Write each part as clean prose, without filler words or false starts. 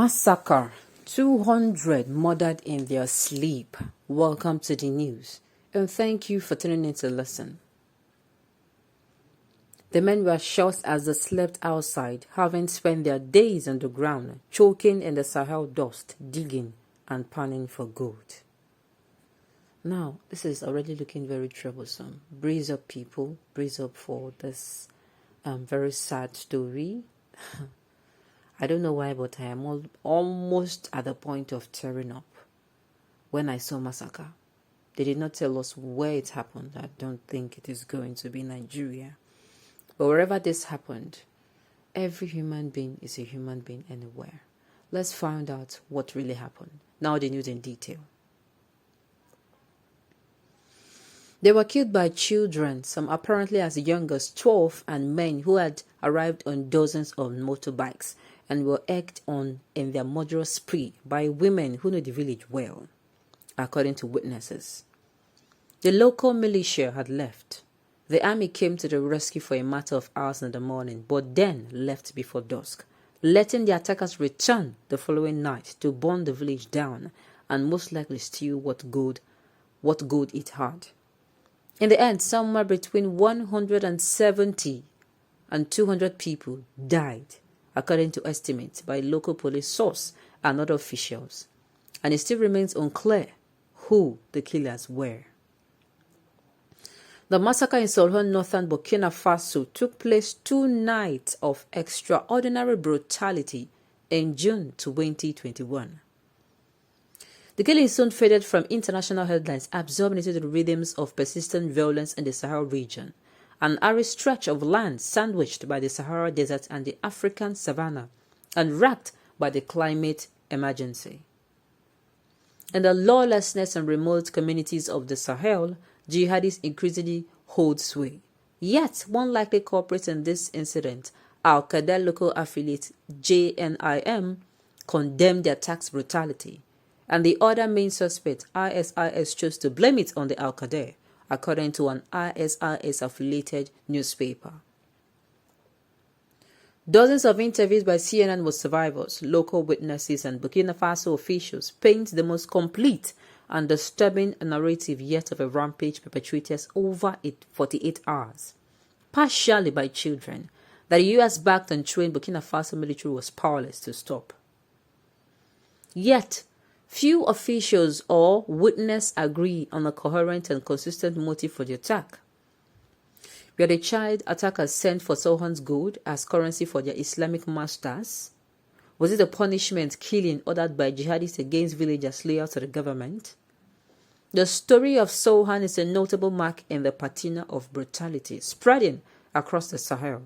Massacre. 200 murdered in their sleep. Welcome to the news, and thank you for tuning in to listen. The men were shot as they slept outside, having spent their days on the ground, choking in the Sahel dust, digging and panning for gold. Now, this is already looking very troublesome. Brace up, people. Brace up for this very sad story. I don't know why, but I am almost at the point of tearing up when I saw massacre. They did not tell us where it happened. I don't think it is going to be Nigeria. But wherever this happened, every human being is a human being anywhere. Let's find out what really happened. Now the news in detail. They were killed by children, some apparently as young as 12, and men who had arrived on dozens of motorbikes and were egged on in their murderous spree by women who knew the village well, according to witnesses. The local militia had left. The army came to the rescue for a matter of hours in the morning, but then left before dusk, letting the attackers return the following night to burn the village down and most likely steal what gold it had. In the end, somewhere between 170 and 200 people died, according to estimates by local police source and other officials, and it still remains unclear who the killers were. The massacre in Solhon, northern Burkina Faso, took place 2 nights of extraordinary brutality in June 2021. The killing soon faded from international headlines, absorbing into the rhythms of persistent violence in the Sahel region, an arid stretch of land sandwiched by the Sahara Desert and the African savanna, and racked by the climate emergency. In the lawlessness and remote communities of the Sahel, jihadists increasingly hold sway. Yet, one likely culprit in this incident, Al-Qaeda local affiliate JNIM, condemned the attack's brutality, and the other main suspect, ISIS, chose to blame it on the Al-Qaeda, according to an ISIS-affiliated newspaper. Dozens of interviews by CNN with survivors, local witnesses, and Burkina Faso officials paint the most complete and disturbing narrative yet of a rampage perpetrated over 48 hours, partially by children, that the US-backed and trained Burkina Faso military was powerless to stop. Yet, few officials or witnesses agree on a coherent and consistent motive for the attack. Were the child attackers sent for Sohan's gold as currency for their Islamic masters? Was it a punishment killing ordered by jihadists against villagers loyal to the government? The story of Sohan is a notable mark in the patina of brutality spreading across the Sahel.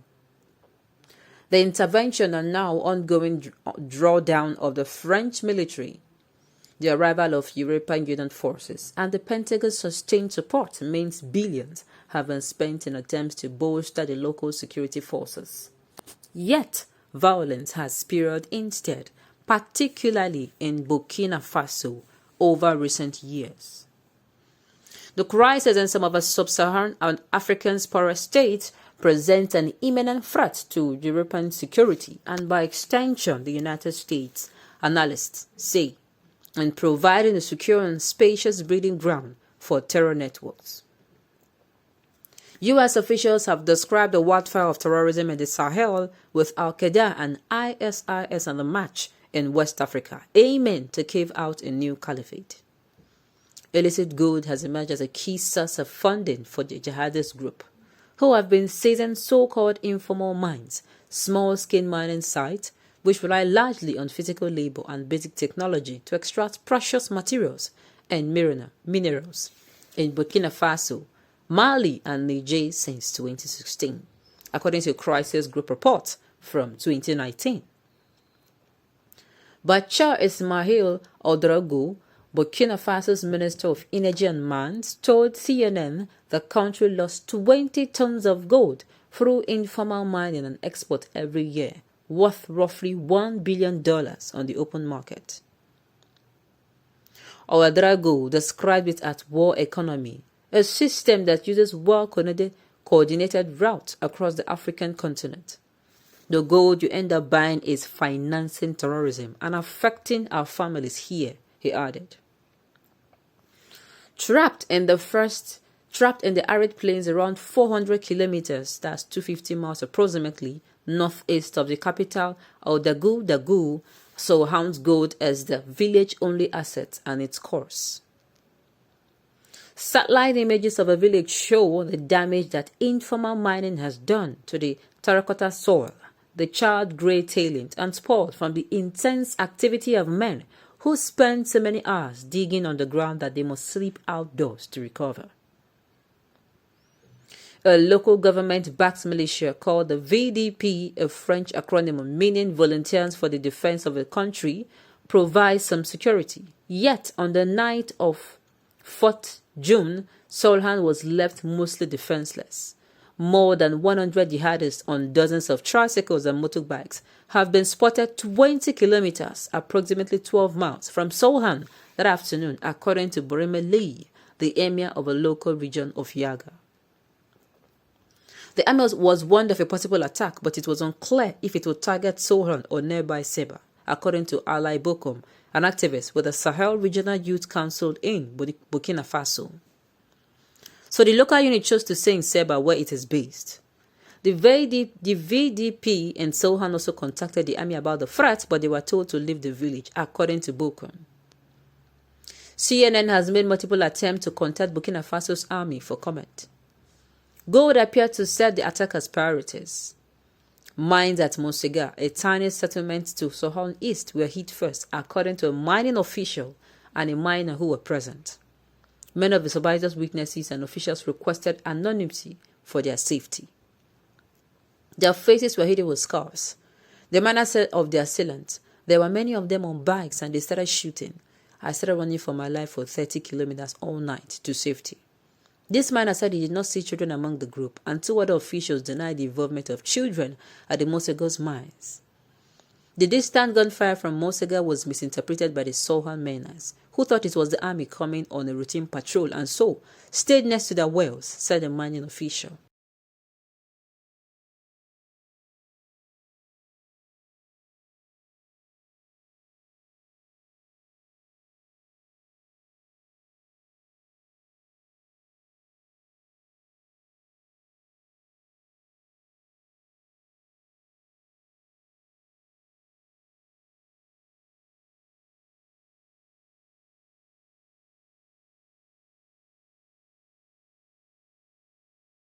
The intervention and now ongoing drawdown of the French military, the arrival of European Union forces, and the Pentagon's sustained support means billions have been spent in attempts to bolster the local security forces. Yet, violence has spiraled instead, particularly in Burkina Faso, over recent years. The crisis in some of the sub-Saharan and African poorer states presents an imminent threat to European security and, by extension, the United States, analysts say, and providing a secure and spacious breeding ground for terror networks. U.S. officials have described the wildfire of terrorism in the Sahel, with Al-Qaeda and ISIS on the march in West Africa, aiming to carve out a new caliphate. Illicit gold has emerged as a key source of funding for the jihadist group, who have been seizing so-called informal mines, small-scale mining sites, which rely largely on physical labor and basic technology to extract precious materials and minerals in Burkina Faso, Mali, and Niger since 2016, according to a crisis group report from 2019. Bachar Ismail Ouedraogo, Burkina Faso's Minister of Energy and Mines, told CNN the country lost 20 tons of gold through informal mining and export every year, worth roughly $1 billion on the open market. Ouedraogo described it as war economy, a system that uses well-coordinated routes across the African continent. The gold you end up buying is financing terrorism and affecting our families here, he added. Trapped in the arid plains around 400 kilometers, that's 250 miles approximately, northeast of the capital, Ouagadougou, Sohan's gold as the village-only asset and its course. Satellite images of a village show the damage that informal mining has done to the terracotta soil, the charred grey tailings, and sport from the intense activity of men who spend so many hours digging on the ground that they must sleep outdoors to recover. A local government-backed militia called the VDP, a French acronym meaning Volunteers for the Defense of the Country, provides some security. Yet, on the night of 4th June, Solhan was left mostly defenseless. More than 100 jihadists on dozens of tricycles and motorbikes have been spotted 20 kilometers, approximately 12 miles, from Solhan that afternoon, according to Borime Lee, the emir of a local region of Yaga. The emir was warned of a possible attack, but it was unclear if it would target Solhan or nearby Seba, according to Ali Bokom, an activist with the Sahel Regional Youth Council in Burkina Faso. So the local unit chose to stay in Seba, where it is based. The VDP in Solhan also contacted the army about the threat, but they were told to leave the village, according to Bokom. CNN has made multiple attempts to contact Burkina Faso's army for comment. Gold appeared to set the attackers' priorities. Mines at Monsega, a tiny settlement to Sohan East, were hit first, according to a mining official and a miner who were present. Many of the supervisors' witnesses and officials requested anonymity for their safety. Their faces were hidden with scars. The miner said of their assailants, there were many of them on bikes and they started shooting. I started running for my life for 30 kilometers all night to safety. This miner said he did not see children among the group, and 2 other officials denied the involvement of children at the Mosega's mines. The distant gunfire from Monsega was misinterpreted by the Solhan miners, who thought it was the army coming on a routine patrol and so stayed next to their wells, said a mining official.